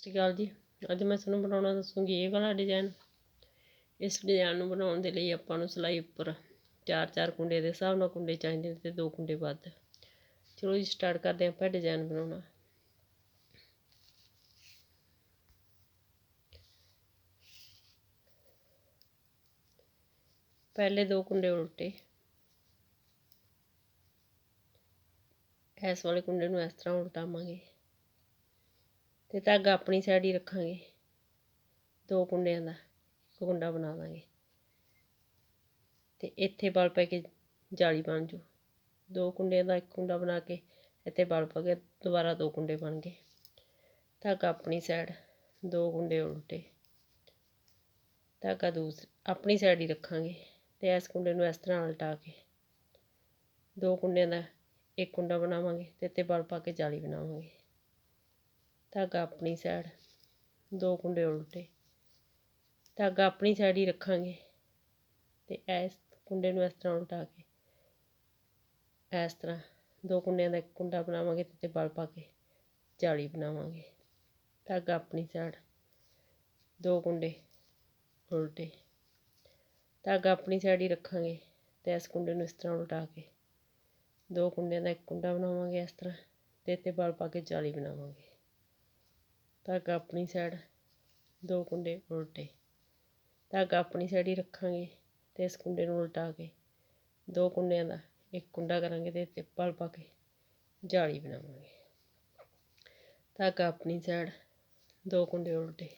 ਸਤਿ ਸ਼੍ਰੀ ਅਕਾਲ ਜੀ। ਅੱਜ ਮੈਂ ਤੁਹਾਨੂੰ ਬਣਾਉਣਾ ਦੱਸੂਗੀ ਇਹ ਵਾਲਾ ਡਿਜ਼ਾਈਨ। ਇਸ ਡਿਜ਼ਾਈਨ ਨੂੰ ਬਣਾਉਣ ਦੇ ਲਈ ਆਪਾਂ ਨੂੰ ਸਿਲਾਈ ਉੱਪਰ 4 ਕੁੰਡੇ ਦੇ ਹਿਸਾਬ ਨਾਲ ਕੁੰਡੇ ਚਾਹੀਦੇ ਨੇ ਤੇ 2 ਕੁੰਡੇ ਵੱਧ। ਚਲੋ ਜੀ ਸਟਾਰਟ ਕਰਦੇ ਆਪਾਂ ਡਿਜ਼ਾਈਨ ਬਣਾਉਣਾ। ਪਹਿਲੇ 2 ਕੁੰਡੇ ਉਲਟੇ, ਇਸ ਵਾਲੇ ਕੁੰਡੇ ਨੂੰ ਇਸ ਤਰ੍ਹਾਂ ਉਲਟਾਵਾਂਗੇ ਤੇ ਧਾਗਾ ਆਪਣੀ ਸਾਈਡ ਹੀ ਰੱਖਾਂਗੇ। 2 ਕੁੰਡਿਆਂ ਦਾ ਇੱਕ ਕੁੰਡਾ ਬਣਾ ਦਾਂਗੇ ਤੇ ਇੱਥੇ ਬਲ ਪੈ ਕੇ ਜਾਲੀ ਬਣ ਜੂ। 2 ਕੁੰਡਿਆਂ ਦਾ ਇੱਕ ਕੁੰਡਾ ਬਣਾ ਕੇ ਇੱਥੇ ਬਲ ਪਾ ਕੇ ਦੁਬਾਰਾ 2 ਕੁੰਡੇ ਬਣ ਗਏ। ਧਾਗਾ ਆਪਣੀ ਸਾਈਡ, 2 ਕੁੰਡੇ ਉਲਟੇ, ਧਾਗਾ ਦੂਸਰੀ ਆਪਣੀ ਸਾਈਡ ਹੀ ਰੱਖਾਂਗੇ ਤੇ ਇਸ ਕੁੰਡੇ ਨੂੰ ਇਸ ਤਰ੍ਹਾਂ ਉਲਟਾ ਕੇ 2 ਕੁੰਡਿਆਂ ਦਾ ਇੱਕ ਕੁੰਡਾ ਬਣਾਵਾਂਗੇ ਤੇ ਇੱਥੇ ਬਲ ਪਾ ਕੇ ਜਾਲੀ ਬਣਾਵਾਂਗੇ। ਧਾਗਾ ਆਪਣੀ ਸਾਈਡ, 2 ਕੁੰਡੇ ਉਲਟੇ, ਧਾਗਾ ਆਪਣੀ ਸਾਈਡ ਹੀ ਰੱਖਾਂਗੇ ਤੇ ਇਸ ਕੁੰਡੇ ਨੂੰ ਇਸ ਤਰ੍ਹਾਂ ਉਲਟਾ ਕੇ ਇਸ ਤਰ੍ਹਾਂ 2 ਕੁੰਡਿਆਂ ਦਾ ਇੱਕ ਕੁੰਡਾ ਬਣਾਵਾਂਗੇ ਤੇ ਬਲ ਪਾ ਕੇ ਜਾਲੀ ਬਣਾਵਾਂਗੇ। ਧਾਗਾ ਆਪਣੀ ਸਾਈਡ, 2 ਕੁੰਡੇ ਉਲਟੇ, ਧਾਗਾ ਆਪਣੀ ਸਾਈਡ ਹੀ ਰੱਖਾਂਗੇ ਤੇ ਇਸ ਕੁੰਡੇ ਨੂੰ ਇਸ ਤਰ੍ਹਾਂ ਉਲਟਾ ਕੇ 2 ਕੁੰਡਿਆਂ ਦਾ ਇੱਕ ਕੁੰਡਾ ਬਣਾਵਾਂਗੇ ਇਸ ਤਰ੍ਹਾਂ ਤੇ ਇੱਥੇ ਬਲ ਪਾ ਕੇ ਜਾਲੀ ਬਣਾਵਾਂਗੇ। ਧਾਗਾ ਆਪਣੀ ਸਾਈਡ, 2 ਕੁੰਡੇ ਉਲਟੇ, ਧਾਗਾ ਆਪਣੀ ਸਾਈਡ ਹੀ ਰੱਖਾਂਗੇ ਤੇ ਇਸ ਕੁੰਡੇ ਨੂੰ ਉਲਟਾ ਕੇ 2 ਕੁੰਡਿਆਂ ਦਾ ਇੱਕ ਕੁੰਡਾ ਕਰਾਂਗੇ ਤੇ ਇੱਥੇ ਬਲ ਪਾ ਕੇ ਜਾਲੀ ਬਣਾਵਾਂਗੇ। ਧਾਗਾ ਆਪਣੀ ਸਾਈਡ, 2 ਕੁੰਡੇ ਉਲਟੇ,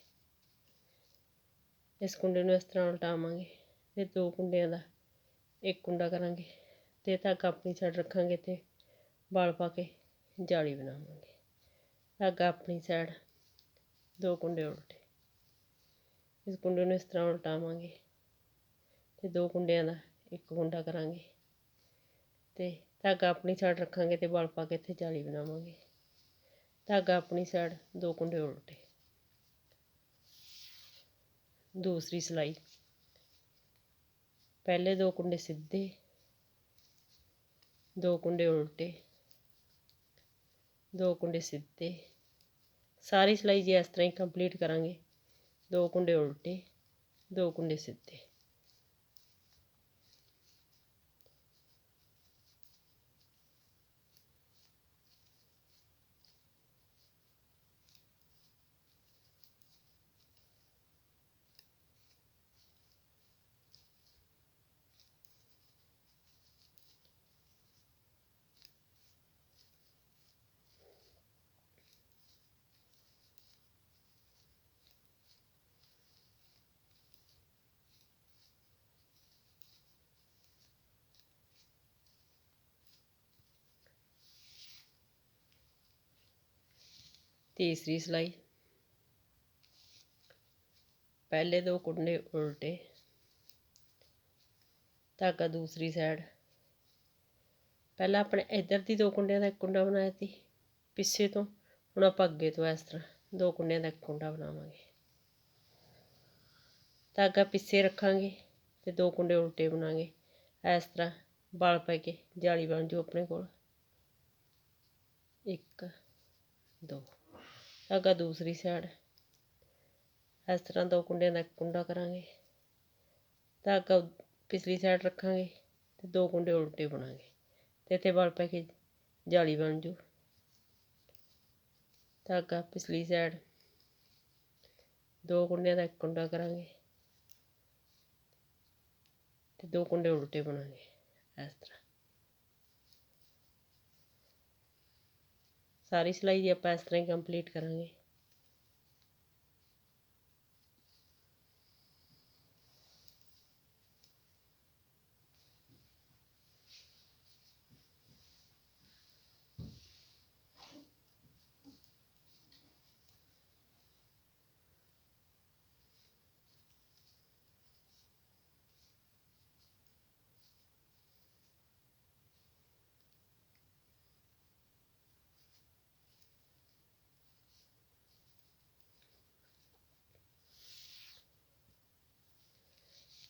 ਇਸ ਕੁੰਡੇ ਨੂੰ ਇਸ ਤਰ੍ਹਾਂ ਉਲਟਾਵਾਂਗੇ ਤੇ 2 ਕੁੰਡਿਆਂ ਦਾ ਇੱਕ ਕੁੰਡਾ ਕਰਾਂਗੇ ਤੇ ਧਾਗਾ ਆਪਣੀ ਸਾਈਡ ਰੱਖਾਂਗੇ ਤੇ ਬਲ ਪਾ ਕੇ ਜਾਲੀ ਬਣਾਵਾਂਗੇ। ਧਾਗਾ ਆਪਣੀ ਸਾਈਡ, 2 ਕੁੰਡੇ ਉਲਟੇ, ਇਸ ਕੁੰਡੇ ਨੂੰ ਇਸ ਤਰ੍ਹਾਂ ਉਲਟਾਵਾਂਗੇ ਤੇ 2 ਕੁੰਡਿਆਂ ਦਾ ਇੱਕ ਕੁੰਡਾ ਕਰਾਂਗੇ ਤੇ ਧਾਗਾ ਆਪਣੀ ਸਾਈਡ ਰੱਖਾਂਗੇ ਤੇ ਬਲ ਪਾ ਕੇ ਇੱਥੇ ਜਾਲੀ ਬਣਾਵਾਂਗੇ। ਧਾਗਾ ਆਪਣੀ ਸਾਈਡ, 2 ਕੁੰਡੇ ਉਲਟੇ। ਦੂਸਰੀ ਸਿਲਾਈ, ਪਹਿਲੇ 2 ਕੁੰਡੇ ਸਿੱਧੇ, 2 ਕੁੰਡੇ ਉਲਟੇ, 2 ਕੁੰਡੇ ਸਿੱਧੇ। ਸਾਰੀ ਸਿਲਾਈ ਜੀ ਇਸ ਤਰ੍ਹਾਂ ਹੀ ਕੰਪਲੀਟ ਕਰਾਂਗੇ। 2 ਕੁੰਡੇ ਉਲਟੇ, 2 ਕੁੰਡੇ ਸਿੱਧੇ। ਤੀਸਰੀ ਸਿਲਾਈ, ਪਹਿਲੇ 2 ਕੁੰਡੇ ਉਲਟੇ, ਧਾਗਾ ਦੂਸਰੀ ਸਾਈਡ। ਪਹਿਲਾਂ ਆਪਣੇ ਇੱਧਰ ਦੀ 2 ਕੁੰਡਿਆਂ ਦਾ ਇੱਕ ਕੁੰਡਾ ਬਣਾਇਆ ਸੀ ਪਿੱਛੇ ਤੋਂ, ਹੁਣ ਆਪਾਂ ਅੱਗੇ ਤੋਂ ਇਸ ਤਰ੍ਹਾਂ 2 ਕੁੰਡਿਆਂ ਦਾ ਇੱਕ ਕੁੰਡਾ ਬਣਾਵਾਂਗੇ। ਧਾਗਾ ਪਿੱਛੇ ਰੱਖਾਂਗੇ ਤੇ 2 ਕੁੰਡੇ ਉਲਟੇ ਬਣਾਵਾਂਗੇ। ਇਸ ਤਰ੍ਹਾਂ ਬਲ ਪੈ ਕੇ ਜਾਲੀ ਬਣ ਜੂ ਆਪਣੇ ਕੋਲ। 1 2, ਧਾਗਾ ਦੂਸਰੀ ਸਾਈਡ, ਇਸ ਤਰ੍ਹਾਂ 2 ਕੁੰਡਿਆਂ ਦਾ ਇੱਕ ਕੁੰਡਾ ਕਰਾਂਗੇ, ਧਾਗਾ ਪਿਛਲੀ ਸਾਈਡ ਰੱਖਾਂਗੇ ਤੇ 2 ਕੁੰਡੇ ਉਲਟੇ ਬਣਾਂਗੇ ਤੇ ਇੱਥੇ ਬਲ ਪੈ ਕੇ ਜਾਲੀ ਬਣ ਜੂ। ਧਾਗਾ ਪਿਛਲੀ ਸਾਈਡ, 2 ਕੁੰਡਿਆਂ ਦਾ ਇੱਕ ਕੁੰਡਾ ਕਰਾਂਗੇ ਤੇ 2 ਕੁੰਡੇ ਉਲਟੇ ਬਣਾਂਗੇ। ਇਸ ਤਰ੍ਹਾਂ ਸਾਰੀ ਸਿਲਾਈ ਜੀ ਆਪਾਂ ਇਸ ਤਰ੍ਹਾਂ ਹੀ ਕੰਪਲੀਟ ਕਰਾਂਗੇ।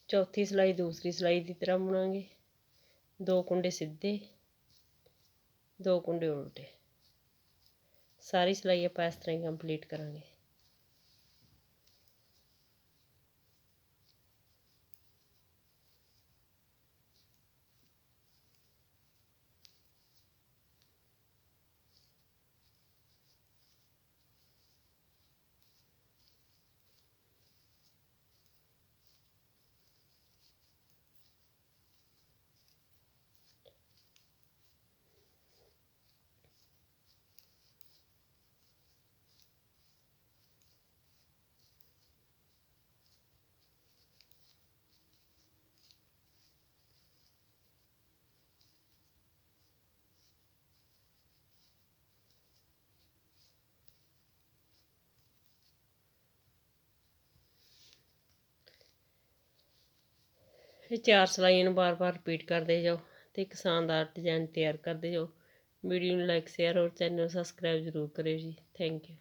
ਚੌਥੀ ਸਿਲਾਈ ਦੂਸਰੀ ਸਿਲਾਈ ਦੀ ਤਰ੍ਹਾਂ ਬਣਾਂਗੇ। 2 ਕੁੰਡੇ ਸਿੱਧੇ, 2 ਕੁੰਡੇ ਉਲਟੇ। ਸਾਰੀ ਸਿਲਾਈ ਆਪਾਂ ਇਸ ਤਰ੍ਹਾਂ ਹੀ ਕੰਪਲੀਟ ਕਰਾਂਗੇ। ਇਹ 4 ਸਲਾਈਆਂ ਨੂੰ ਬਾਰ-ਬਾਰ ਰਿਪੀਟ ਕਰਦੇ ਜਾਓ ਤੇ ਇੱਕ ਸ਼ਾਨਦਾਰ ਡਿਜ਼ਾਈਨ ਤਿਆਰ ਕਰਦੇ ਜਾਓ। ਵੀਡੀਓ ਨੂੰ ਲਾਈਕ, ਸ਼ੇਅਰ ਔਰ ਚੈਨਲ ਨੂੰ ਸਬਸਕ੍ਰਾਈਬ ਜ਼ਰੂਰ ਕਰਿਓ ਜੀ। Thank you.